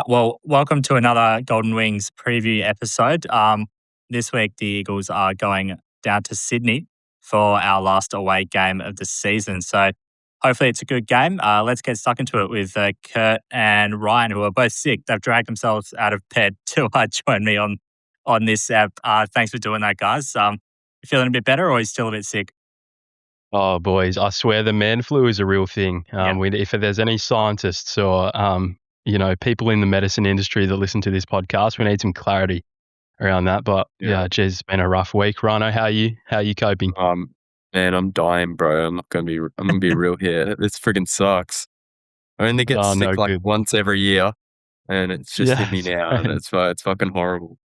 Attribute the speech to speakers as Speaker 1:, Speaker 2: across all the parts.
Speaker 1: Well, welcome to another Golden Wings preview episode. This week, the Eagles are going down to Sydney for our last away game of the season. So hopefully it's a good game. Let's get stuck into it with Kurt and Ryan, who are both sick. They've dragged themselves out of bed to join me on this app. Thanks for doing that, guys. You feeling a bit better, or are you still a bit sick?
Speaker 2: Oh, boys, I swear the man flu is a real thing.
Speaker 1: Yeah.
Speaker 2: If there's any scientists or, people in the medicine industry that listen to this podcast, we need some clarity around that. But yeah, geez, it's been a rough week. Rhino, how you coping?
Speaker 3: Man, I'm dying, bro. I'm gonna be real here. This friggin' sucks. I only get
Speaker 2: Oh,
Speaker 3: sick
Speaker 2: no
Speaker 3: like
Speaker 2: good.
Speaker 3: once every year, and it's just hit me now, and
Speaker 2: same.
Speaker 3: it's fucking horrible.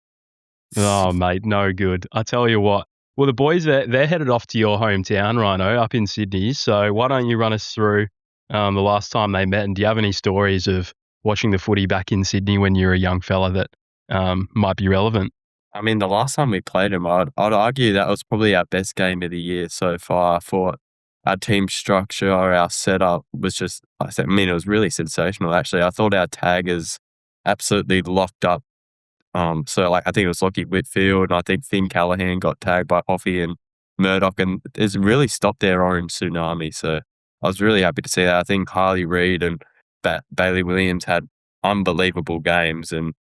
Speaker 2: Oh, mate, no good. I tell you what. Well, the boys, they're headed off to your hometown, Rhino, up in Sydney. So why don't you run us through the last time they met? And do you have any stories of watching the footy back in Sydney when you were a young fella that might be relevant?
Speaker 3: I mean, the last time we played them, I'd argue that was probably our best game of the year so far. For our team structure, our setup was just, it was really sensational, actually. I thought our taggers absolutely locked up. I think it was Lockie Whitfield, and I think Finn Callahan got tagged by Hoffy and Murdoch, and it's really stopped their orange tsunami. So I was really happy to see that. I think Harley Reid and Bailey Williams had unbelievable games, and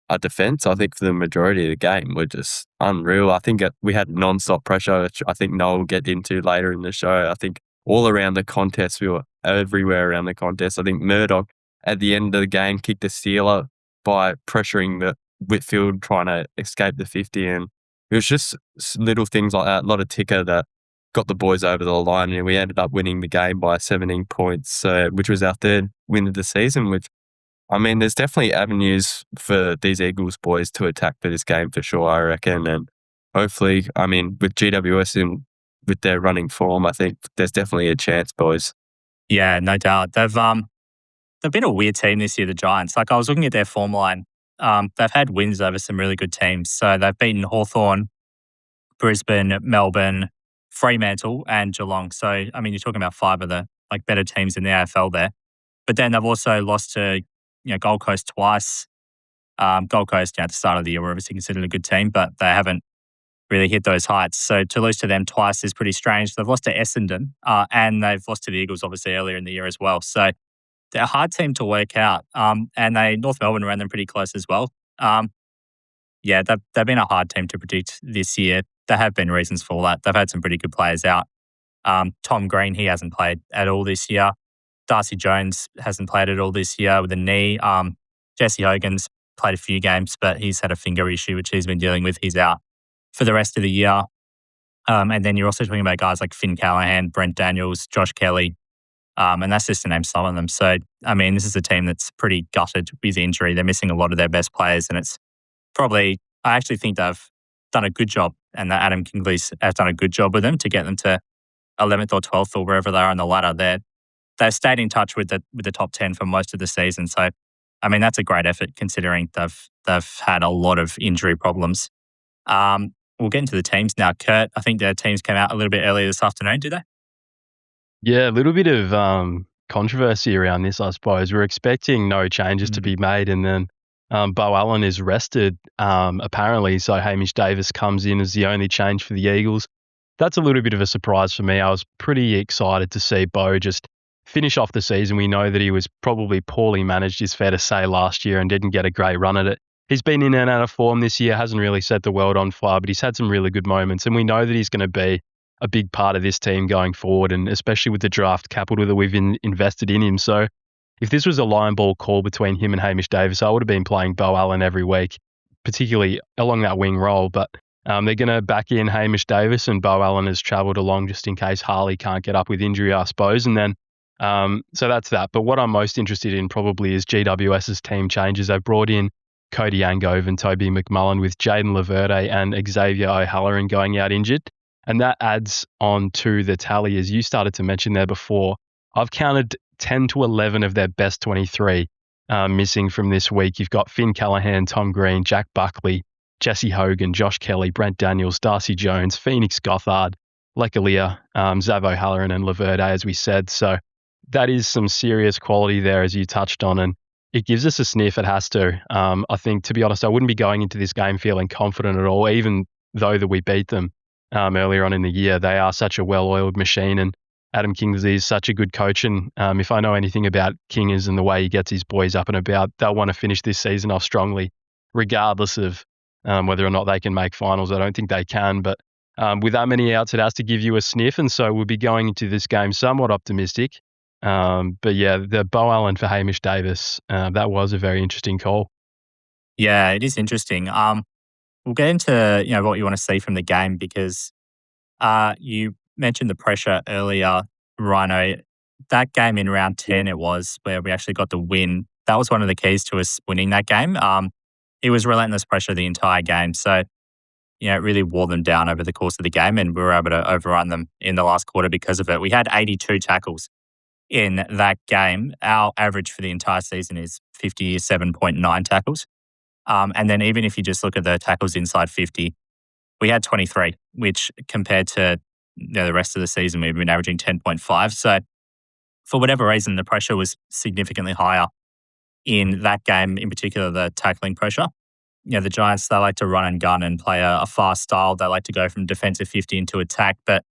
Speaker 3: our defence, I think, for the majority of the game were just unreal. I think we had non-stop pressure, which I think Noel will get into later in the show. I think all around the contest, we were everywhere around the contest. I think Murdoch at the end of the game kicked a stealer by pressuring the Whitfield trying to escape the 50, and it was just little things like that, a lot of ticker that got the boys over the line, and we ended up winning the game by 17 points, which was our third win of the season, which, I mean, there's definitely avenues for these Eagles boys to attack for this game for sure, I reckon, and hopefully, I mean, with GWS with their running form, I think there's definitely a chance, boys.
Speaker 1: Yeah, no doubt. They've been a weird team this year, the Giants. Like, I was looking at their form line. They've had wins over some really good teams. So they've beaten Hawthorn, Brisbane, Melbourne, Fremantle, and Geelong. So, I mean, you're talking about five of the better teams in the AFL there. But then they've also lost to Gold Coast twice. Gold Coast at the start of the year were obviously considered a good team, but they haven't really hit those heights. So to lose to them twice is pretty strange. They've lost to Essendon, and they've lost to the Eagles obviously earlier in the year as well. So they're a hard team to work out. And North Melbourne ran them pretty close as well. They've been a hard team to predict this year. There have been reasons for that. They've had some pretty good players out. Tom Green, he hasn't played at all this year. Darcy Jones hasn't played at all this year with a knee. Jesse Hogan's played a few games, but he's had a finger issue, which he's been dealing with. He's out for the rest of the year. And then you're also talking about guys like Finn Callahan, Brent Daniels, Josh Kelly, and that's just to name some of them. So, I mean, this is a team that's pretty gutted with injury. They're missing a lot of their best players, and it's probably, I actually think they've done a good job, and that Adam Kingley's has done a good job with them to get them to 11th or 12th or wherever they are on the ladder. They've stayed in touch with the top 10 for most of the season. So, I mean, that's a great effort considering they've had a lot of injury problems. We'll get into the teams now. Kurt, I think their teams came out a little bit earlier this afternoon, did they?
Speaker 2: Yeah, a little bit of controversy around this, I suppose. We're expecting no changes to be made, and then Bo Allen is rested, apparently, so Hamish Davis comes in as the only change for the Eagles. That's a little bit of a surprise for me. I was pretty excited to see Bo just finish off the season. We know that he was probably poorly managed, is fair to say, last year and didn't get a great run at it. He's been in and out of form this year, hasn't really set the world on fire, but he's had some really good moments, and we know that he's going to be a big part of this team going forward, and especially with the draft capital that we've invested in him. So if this was a line ball call between him and Hamish Davis, I would have been playing Bo Allen every week, particularly along that wing role. But they're going to back in Hamish Davis, and Bo Allen has travelled along just in case Harley can't get up with injury, I suppose. And then, so that's that. But what I'm most interested in probably is GWS's team changes. They've brought in Cody Angove and Toby McMullen, with Jaden Laverde and Xavier O'Halloran going out injured. And that adds on to the tally, as you started to mention there before. I've counted 10 to 11 of their best 23 missing from this week. You've got Finn Callahan, Tom Green, Jack Buckley, Jesse Hogan, Josh Kelly, Brent Daniels, Darcy Jones, Phoenix Gothard, Lekalia, Zav O'Halloran and Laverde, as we said. So that is some serious quality there, as you touched on. And it gives us a sniff. It has to. I think, to be honest, I wouldn't be going into this game feeling confident at all, even though that we beat them earlier on in the year. They are such a well-oiled machine, and Adam Kingsley is such a good coach. And if I know anything about Kingers and the way he gets his boys up and about, they'll want to finish this season off strongly, regardless of whether or not they can make finals. I don't think they can, but with that many outs, it has to give you a sniff. And so we'll be going into this game somewhat optimistic. But yeah, the Bo Allen for Hamish Davis, that was a very interesting call.
Speaker 1: Yeah, it is interesting. We'll get into what you want to see from the game because you mentioned the pressure earlier, Rhino. That game in round 10, it was where we actually got the win. That was one of the keys to us winning that game. It was relentless pressure the entire game. So, it really wore them down over the course of the game, and we were able to overrun them in the last quarter because of it. We had 82 tackles in that game. Our average for the entire season is 57.9 tackles. And then even if you just look at the tackles inside 50, we had 23, which compared to the rest of the season, we've been averaging 10.5. So for whatever reason, the pressure was significantly higher in that game, in particular, the tackling pressure. The Giants, they like to run and gun and play a fast style. They like to go from defensive 50 into attack. But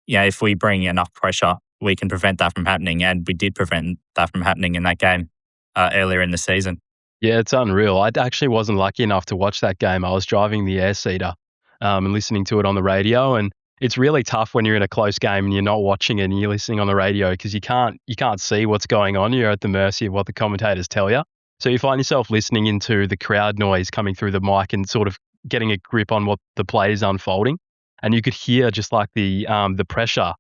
Speaker 1: if we bring enough pressure, we can prevent that from happening. And we did prevent that from happening in that game earlier in the season.
Speaker 2: Yeah, it's unreal. I actually wasn't lucky enough to watch that game. I was driving the air seeder and listening to it on the radio. And it's really tough when you're in a close game and you're not watching it and you're listening on the radio because you can't see what's going on. You're at the mercy of what the commentators tell you. So you find yourself listening into the crowd noise coming through the mic and sort of getting a grip on what the play is unfolding. And you could hear just like the pressure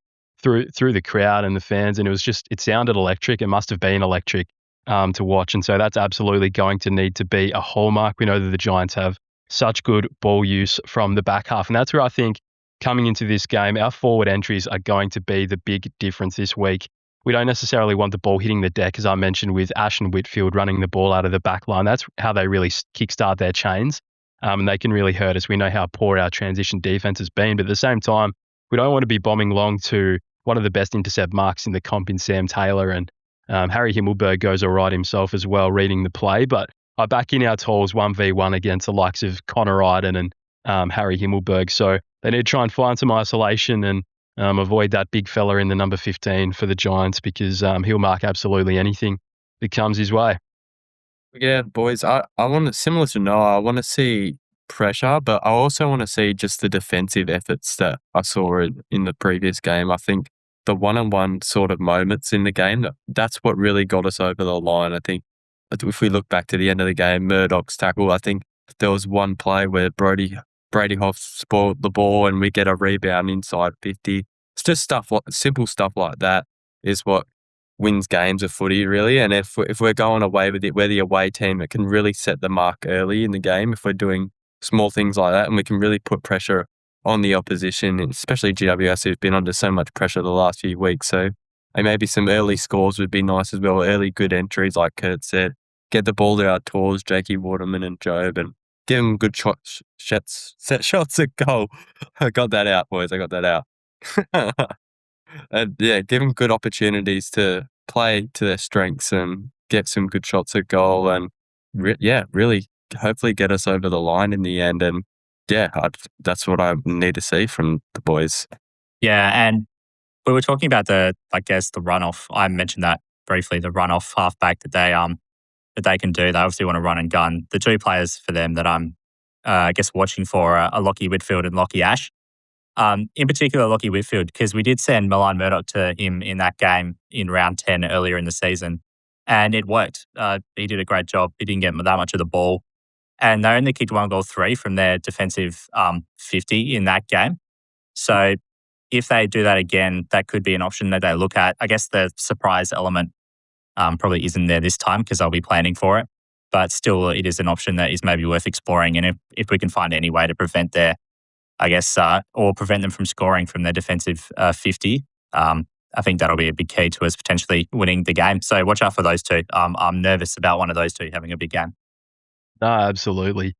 Speaker 2: through the crowd and the fans. And it sounded electric. It must have been electric to watch. And so that's absolutely going to need to be a hallmark. We know that the Giants have such good ball use from the back half. And that's where I think coming into this game, our forward entries are going to be the big difference this week. We don't necessarily want the ball hitting the deck, as I mentioned, with Ash and Whitfield running the ball out of the back line. That's how they really kickstart their chains, and they can really hurt us. We know how poor our transition defense has been, but at the same time, we don't want to be bombing long to one of the best intercept marks in the comp in Sam Taylor, and Harry Himmelberg goes all right himself as well, reading the play. But I back in our tools 1v1 against the likes of Connor Iden and Harry Himmelberg. So they need to try and find some isolation and avoid that big fella in the number 15 for the Giants because he'll mark absolutely anything that comes his way.
Speaker 3: Yeah, boys, I want to, similar to Noah, I want to see pressure, but I also want to see just the defensive efforts that I saw in the previous game. I think the one-on-one sort of moments in the game, that's what really got us over the line. I think if we look back to the end of the game, Murdoch's tackle, I think there was one play where Brady Hoff spoiled the ball and we get a rebound inside 50. It's just simple stuff like that is what wins games of footy, really. And if we're going away with it, we're the away team, it can really set the mark early in the game if we're doing small things like that, and we can really put pressure on the opposition, especially GWS, who've been under so much pressure the last few weeks. So maybe some early scores would be nice as well. Early good entries, like Kurt said. Get the ball to our tours, Jakey Waterman and Job, and give them good set shots at goal. I got that out, boys. I got that out. And yeah, give them good opportunities to play to their strengths and get some good shots at goal and really hopefully get us over the line in the end. And that's what I need to see from the boys.
Speaker 1: Yeah, and we were talking about the runoff. I mentioned that briefly, the runoff halfback that they can do. They obviously want to run and gun. The two players for them that I'm watching for are Lockie Whitfield and Lockie Ash. In particular, Lockie Whitfield, because we did send Milan Murdoch to him in that game in round 10 earlier in the season, and it worked. He did a great job. He didn't get that much of the ball, and they only kicked 1-3 from their defensive 50 in that game. So if they do that again, that could be an option that they look at. I guess the surprise element probably isn't there this time because I'll be planning for it, but still it is an option that is maybe worth exploring. And if we can find any way to prevent or prevent them from scoring from their defensive 50, I think that'll be a big key to us potentially winning the game. So watch out for those two. I'm nervous about one of those two having a big game.
Speaker 2: No, absolutely.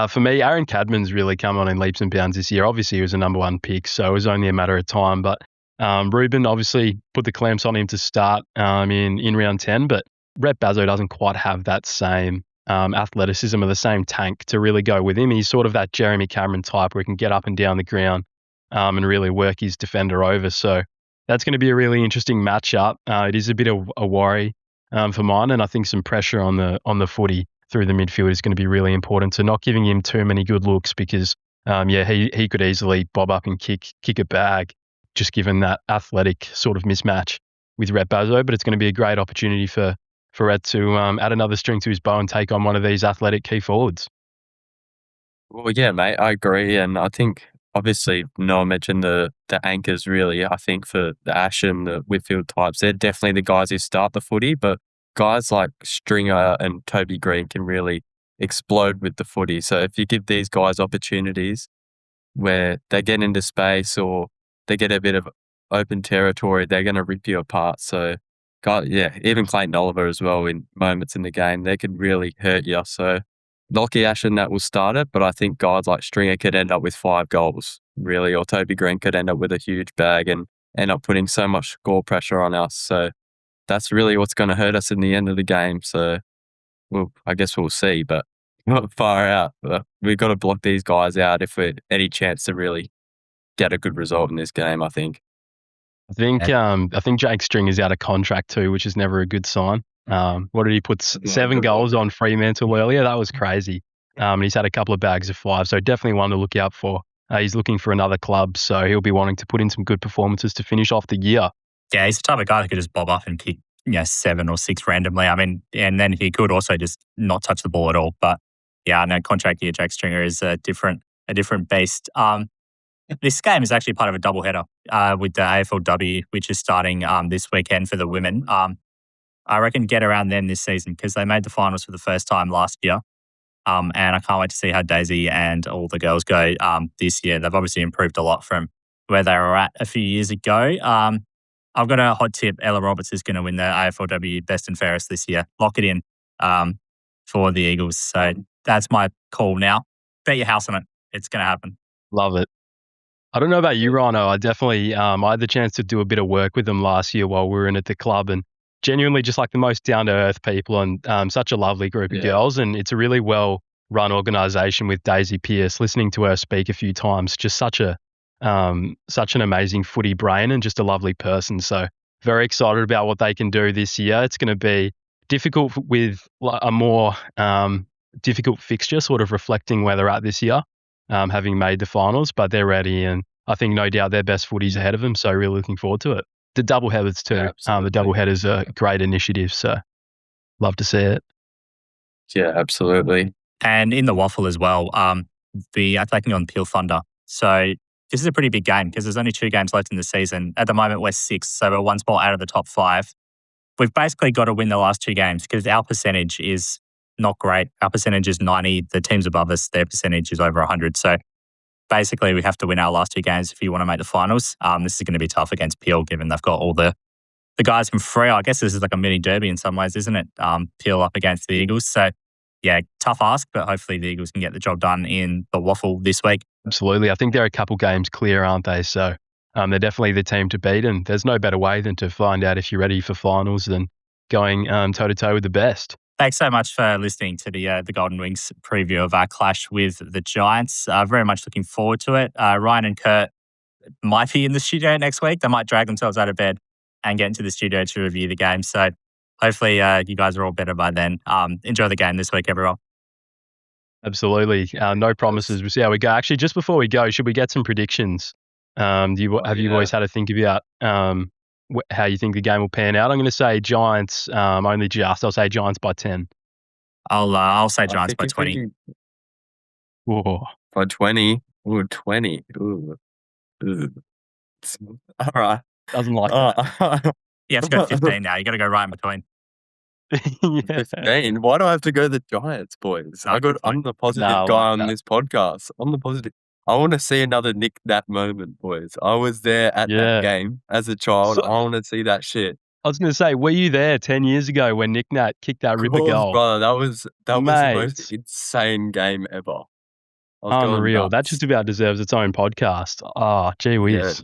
Speaker 2: For me, Aaron Cadman's really come on in leaps and bounds this year. Obviously, he was a number one pick, so it was only a matter of time. But Ruben obviously put the clamps on him to start in round 10, but Rhett Bazzo doesn't quite have that same athleticism or the same tank to really go with him. He's sort of that Jeremy Cameron type where he can get up and down the ground and really work his defender over. So that's going to be a really interesting matchup. It is a bit of a worry for mine, and I think some pressure on the footy through the midfield is going to be really important to not giving him too many good looks because, he could easily bob up and kick a bag just given that athletic sort of mismatch with Rhett Bazzo. But it's going to be a great opportunity for Rhett to add another string to his bow and take on one of these athletic key forwards.
Speaker 3: Well, yeah, mate, I agree. And I think, obviously, Noah mentioned the anchors, really. I think for the Ash and the Whitfield types, they're definitely the guys who start the footy. But guys like Stringer and Toby Green can really explode with the footy. So if you give these guys opportunities where they get into space or they get a bit of open territory, they're going to rip you apart. So, God, yeah, even Clayton Oliver as well in moments in the game, they can really hurt you. So, Lockie Ashton, that will start it, but I think guys like Stringer could end up with 5 goals, really, or Toby Green could end up with a huge bag and end up putting so much score pressure on us. So, that's really what's going to hurt us in the end of the game. So, well, I guess we'll see, but not far out. But we've got to block these guys out if we're any chance to really get a good result in this game, I think.
Speaker 2: I think Jake String is out of contract too, which is never a good sign. What did he put 7 goals on Fremantle earlier? That was crazy. And he's had a couple of bags of 5, so definitely one to look out for. He's looking for another club, so he'll be wanting to put in some good performances to finish off the year.
Speaker 1: Yeah, he's the type of guy that could just bob up and kick 7 or 6 randomly. I mean, and then he could also just not touch the ball at all. But yeah, no, contract year Jake Stringer is a different beast. This game is actually part of a doubleheader with the AFLW, which is starting this weekend for the women. I reckon get around them this season because they made the finals for the first time last year. And I can't wait to see how Daisy and all the girls go this year. They've obviously improved a lot from where they were at a few years ago. I've got a hot tip. Ella Roberts is going to win the AFLW Best and Fairest this year. Lock it in for the Eagles. So that's my call now. Bet your house on it. It's going to happen.
Speaker 2: Love it. I don't know about you, Rhino. I definitely I had the chance to do a bit of work with them last year while we were in at the club, and genuinely just like the most down-to-earth people and such a lovely group of girls. And it's a really well-run organisation with Daisy Pearce. Listening to her speak a few times, just such an amazing footy brain and just a lovely person. So very excited about what they can do this year. It's going to be difficult with a more difficult fixture, sort of reflecting where they're at this year. Having made the finals, but they're ready, and I think no doubt their best footy's ahead of them. So really looking forward to it. The double headers too. The double headers are a great initiative. So love to see it.
Speaker 3: Yeah, absolutely.
Speaker 1: And in the waffle as well, we are taking on Peel Thunder. So this is a pretty big game because there's only 2 games left in the season. At the moment, we're 6th, so we're 1 spot out of the top 5. We've basically got to win the last 2 games because our percentage is not great. Our percentage is 90. The teams above us, their percentage is over 100. So basically, we have to win our last 2 games if you want to make the finals. This is going to be tough against Peel, given they've got all the guys from Freo. I guess this is like a mini derby in some ways, isn't it? Peel up against the Eagles. So yeah, tough ask, but hopefully the Eagles can get the job done in the waffle this week.
Speaker 2: Absolutely. I think they're a couple games clear, aren't they? So they're definitely the team to beat, and there's no better way than to find out if you're ready for finals than going toe-to-toe with the best.
Speaker 1: Thanks so much for listening to the Golden Wings preview of our clash with the Giants. Very much looking forward to it. Ryan and Kurt might be in the studio next week. They might drag themselves out of bed and get into the studio to review the game. So hopefully you guys are all better by then. Enjoy the game this week, everyone.
Speaker 2: Absolutely. No promises. We'll see how we go. Actually, just before we go, should we get some predictions? Have you always had to think about how you think the game will pan out? I'm going to say Giants only just. I'll say Giants by 10.
Speaker 1: I'll say Giants by 20.
Speaker 3: By 20? Ooh, 20. Ooh. All right.
Speaker 2: Doesn't like that.
Speaker 1: You have to go 15 now. You got to go right in between.
Speaker 3: 15? Why do I have to go the Giants, boys? I'm the positive guy on this podcast. I'm the positive. I want to see another Nick Nat moment, boys. I was there at that game as a child. I want to see that shit.
Speaker 2: I was going to say, were you there 10 years ago when Nick Nat kicked that ripper goal?
Speaker 3: Brother, that was the most insane game ever.
Speaker 2: Unreal. That just about deserves its own podcast. Oh, gee whiz.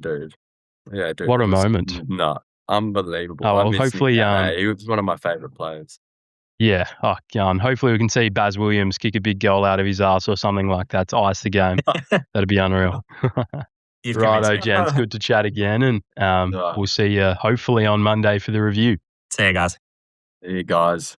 Speaker 3: Yeah, dude.
Speaker 2: What a moment.
Speaker 3: Nah. unbelievable.
Speaker 2: Oh,
Speaker 3: I
Speaker 2: well,
Speaker 3: miss him.
Speaker 2: hopefully,
Speaker 3: He was one of my favourite players.
Speaker 2: yeah. Oh, hopefully we can see Baz Williams kick a big goal out of his ass or something like that to ice the game. That'd be unreal.
Speaker 1: You've convinced
Speaker 2: Righto,
Speaker 1: me.
Speaker 2: gents. Good to chat again, and
Speaker 3: Right.
Speaker 2: we'll see you hopefully on Monday for the review.
Speaker 1: See you guys.
Speaker 3: See you guys.